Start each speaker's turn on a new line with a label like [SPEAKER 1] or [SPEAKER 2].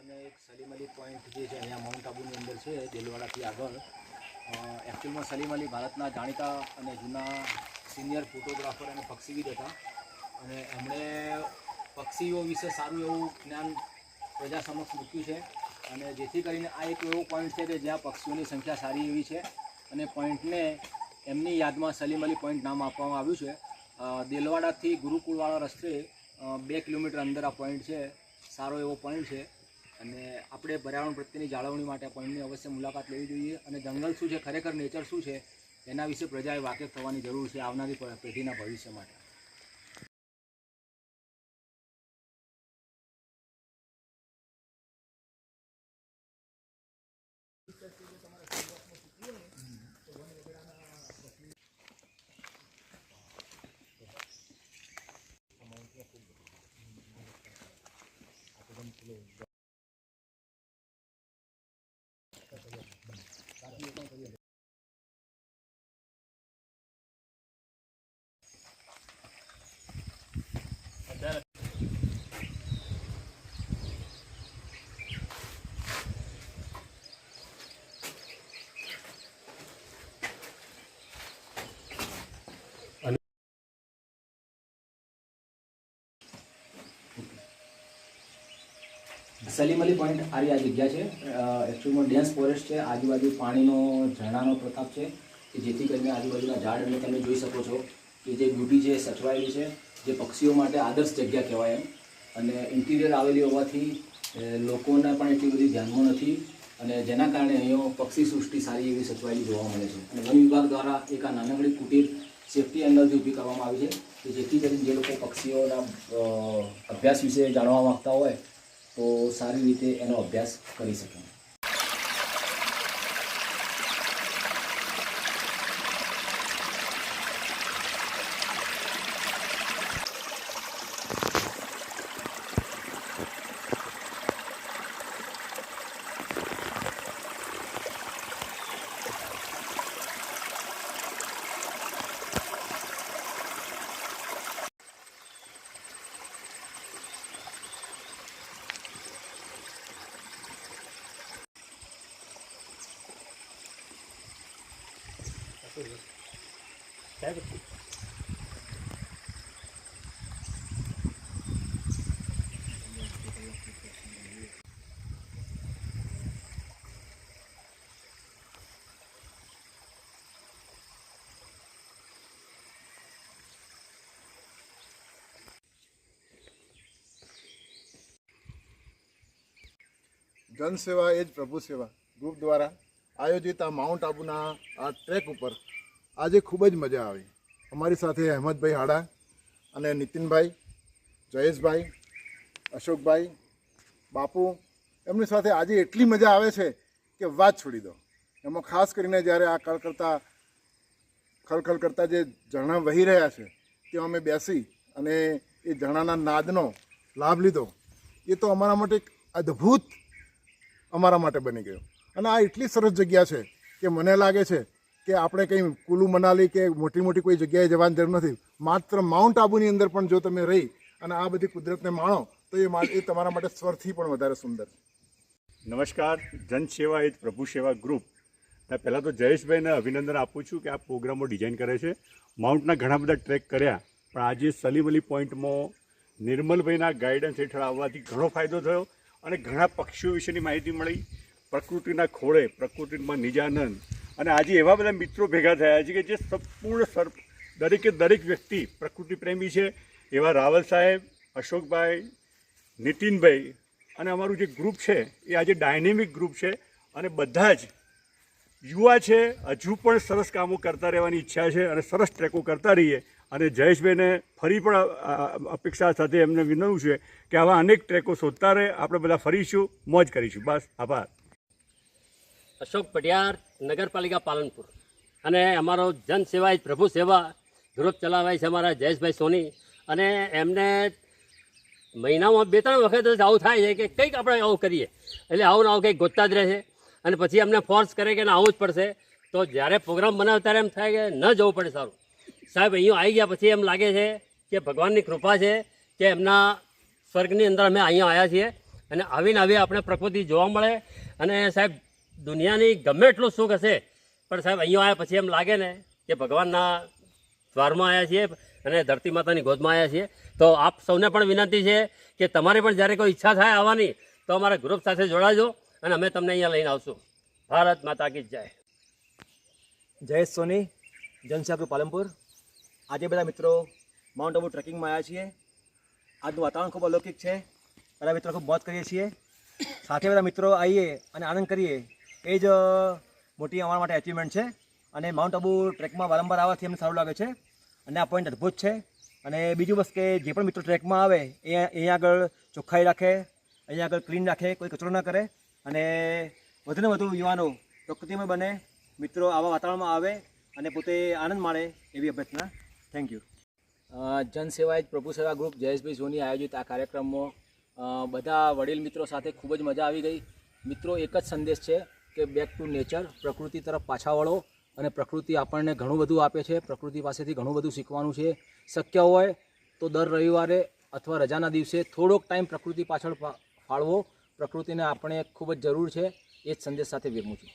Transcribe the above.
[SPEAKER 1] અમે એક સલીમ અલી પોઈન્ટ જે છે અહીંયા માઉન્ટ આબુની અંદર છે દેલવાડાથી આગળ. એકચ્યુઅલમાં સલીમ અલી ભારતના જાણીતા અને જૂના સિનિયર ફોટોગ્રાફર અને પક્ષીવિદ હતા અને એમણે પક્ષીઓ વિશે સારું એવું જ્ઞાન પ્રજા સમક્ષ મૂક્યું છે અને જેથી કરીને આ એક એવો પોઈન્ટ છે કે જ્યાં પક્ષીઓની સંખ્યા સારી એવી છે અને પોઈન્ટને એમની યાદમાં સલીમ અલી પોઈન્ટ નામ આપવામાં આવ્યું છે. દેલવાડાથી ગુરુકુળવાળા રસ્તે 2 કિલોમીટર અંદર આ પોઈન્ટ છે. સારો એવો પોઈન્ટ છે અને આપણે પર્યાવરણ પ્રત્યેની જાળવણી માટે આ પોઈન્ટની અવશ્ય મુલાકાત લેવી જોઈએ અને જંગલ શું છે, ખરેખર નેચર શું છે એના વિશે પ્રજાએ વાકેફ થવાની જરૂર છે આવનારી પેઢીના ભવિષ્ય માટે. સલીમ અલી પોઈન્ટ આ જગ્યા છે. એકચ્યુઅલમાં ડેન્સ ફોરેસ્ટ છે, આજુબાજુ પાણીનો ઝરણાનો પ્રતાપ છે કે જેથી કરીને આજુબાજુના ઝાડ અને તમે જોઈ શકો છો કે જે બ્યુટી છે સચવાયેલી છે, જે પક્ષીઓ માટે આદર્શ જગ્યા કહેવાય એમ. અને ઇન્ટિરિયર આવેલી હોવાથી લોકોને પણ એટલી બધી ધ્યાનમાં નથી અને જેના કારણે અહીંયા પક્ષી સૃષ્ટિ સારી એવી સચવાયેલી જોવા મળે છે. અને વન વિભાગ દ્વારા એક આ નાનકડી કુટીર સેફટી એંગલથી ઊભી કરવામાં આવી છે કે જેથી કરીને જે લોકો પક્ષીઓના અભ્યાસ વિશે જાણવા માગતા હોય તો સારી રીતે એનો અભ્યાસ કરી શકે.
[SPEAKER 2] જનસેવા એ જ પ્રભુ સેવા ગ્રુપ દ્વારા આયોજિત આ માઉન્ટ આબુના આ ટ્રેક ઉપર આજે ખૂબ જ મજા આવી. અમારી સાથે અહેમદભાઈ હાડા અને નીતિનભાઈ, જયેશભાઈ, અશોકભાઈ, બાપુ, એમની સાથે આજે એટલી મજા આવે છે કે વાત છોડી દો. એમાં ખાસ કરીને જ્યારે આ ખળખળ કરતા જે ઝરણા વહી રહ્યા છે ત્યાં અમે બેસી અને એ ઝરણાના નાદનો લાભ લીધો. એ તો અમારા માટે એક અદ્ભુત અમારા માટે બની ગયો. અને આ એટલી સરસ જગ્યા છે કે મને લાગે છે કે આપણે કંઈ કુલુ મનાલી કે મોટી મોટી કોઈ જગ્યાએ જવાની જરૂર નથી. માત્ર માઉન્ટ આબુની અંદર પણ જો તમે રહી અને આ બધી કુદરતને માણો તો એ તમારા માટે સ્વરથી પણ વધારે સુંદર છે.
[SPEAKER 3] નમસ્કાર, જનસેવા એ જ પ્રભુ સેવા ગ્રુપ. પહેલાં તો જયેશભાઈને અભિનંદન આપું છું કે આ પ્રોગ્રામો ડિઝાઇન કરે છે. માઉન્ટના ઘણા બધા ટ્રેક કર્યા પણ આજે સલીમ અલી પોઈન્ટમાં નિર્મલભાઈના ગાઈડન્સ હેઠળ આવવાથી ઘણો ફાયદો થયો અને ઘણા પક્ષીઓ વિશેની માહિતી મળી. પ્રકૃતિના ખોળે, પ્રકૃતિમાં નિજાનંદ. અને આજે એવા બધા મિત્રો ભેગા થયા છે કે જે સંપૂર્ણ દરેક વ્યક્તિ પ્રકૃતિ પ્રેમી છે. એવા રાવલ સાહેબ, અશોકભાઈ, નીતિનભાઈ અને અમારું જે ગ્રુપ છે એ આજે ડાયનેમિક ગ્રુપ છે અને બધા જ યુવા છે. હજુ પણ સરસ કામો કરતા રહેવાની ઈચ્છા છે અને સરસ ટ્રેકો કરતા રહીએ. અને જયેશભાઈને ફરી પણ અપેક્ષા સાથે એમને વિનવું છે કે આવા અનેક ટ્રેકો શોધતા રહે. આપણે બધા ફરીશું, મોજ કરીશું. બસ, આભાર.
[SPEAKER 4] અશોક પટિયાર, નગરપાલિકા પાલનપુર. અને અમારો જનસેવા પ્રભુ સેવા ગ્રુપ ચલાવાય છે અમારા જયેશભાઈ સોની. અને એમને મહિનામાં 2-3 વખત જ આવું થાય છે કે કંઈક આપણે આવું કરીએ એટલે આવું ને આવું કંઈક ગોતતા જ રહે છે. અને પછી અમને ફોર્સ કરે કે આવું જ પડશે. તો જ્યારે પ્રોગ્રામ બનાવે ત્યારે એમ થાય કે ન જવું પડે. સારું સાહેબ, અહીંયા આવી ગયા પછી એમ લાગે છે કે ભગવાનની કૃપા છે કે એમના સ્વર્ગની અંદર અમે અહીંયા આવ્યા છીએ. અને આવીને આવી આપણે પ્રકૃતિ જોવા મળે. અને સાહેબ દુનિયાની ગમે એટલું સુખ હશે પણ સાહેબ અહીંયા આવ્યા પછી એમ લાગે ને કે ભગવાનના દ્વારમાં આવ્યા છીએ અને ધરતી માતાની ગોદમાં આવ્યા છીએ. તો આપ સૌને પણ વિનંતી છે કે તમારી પણ જ્યારે કોઈ ઈચ્છા થાય આવવાની તો અમારા ગ્રુપ સાથે જોડાજો અને અમે તમને અહીંયા લઈને આવશું. ભારત માતા કી જય.
[SPEAKER 5] જયેશ સોની, જનસેવા ગ્રુપ પાલનપુર. આજે બધા મિત્રો માઉન્ટ આબુ ટ્રેકિંગમાં આવ્યા છીએ. આજનું વાતાવરણ ખૂબ અલૌકિક છે. બધા મિત્રો ખૂબ મોજ કરીએ છીએ. સાથે બધા મિત્રો આવીએ અને આનંદ કરીએ એ જ મોટી અમારા માટે અચીવમેન્ટ છે. અને માઉન્ટ આબુ ટ્રેકમાં વારંવાર આવવાથી અમને સારું લાગે છે અને આ પોઈન્ટ અદ્ભુત છે. અને બીજું બસ કે જે પણ મિત્રો ટ્રેકમાં આવે એ અહીંયા આગળ ચોખ્ખાઈ રાખે, અહીંયા આગળ ક્લીન રાખે, કોઈ કચરો ના કરે અને વધુને વધુ યુવાનો પ્રકૃતિમાં બને, મિત્રો આવા વાતાવરણમાં આવે અને પોતે આનંદ માણે એવી અભ્યર્થના. Thank you.
[SPEAKER 1] જનસેવાય પ્રભુ સેવા ગ્રુપ જયેશભાઈ સોની આયોજિત આ કાર્યક્રમમાં બધા વડીલ મિત્રો સાથે ખૂબ જ મજા આવી ગઈ. મિત્રો એક જ સંદેશ છે કે બેક ટુ નેચર, પ્રકૃતિ તરફ પાછા વળો અને પ્રકૃતિ આપણને ઘણું બધું આપે છે. પ્રકૃતિ પાસેથી ઘણું બધું શીખવાનું છે. શક્ય હોય તો દર રવિવારે અથવા રજાના દિવસે થોડોક ટાઈમ પ્રકૃતિ પાછળ ફાળવો. પ્રકૃતિને આપણે ખૂબ જ જરૂર છે. એ જ સંદેશ સાથે વિરમું છું.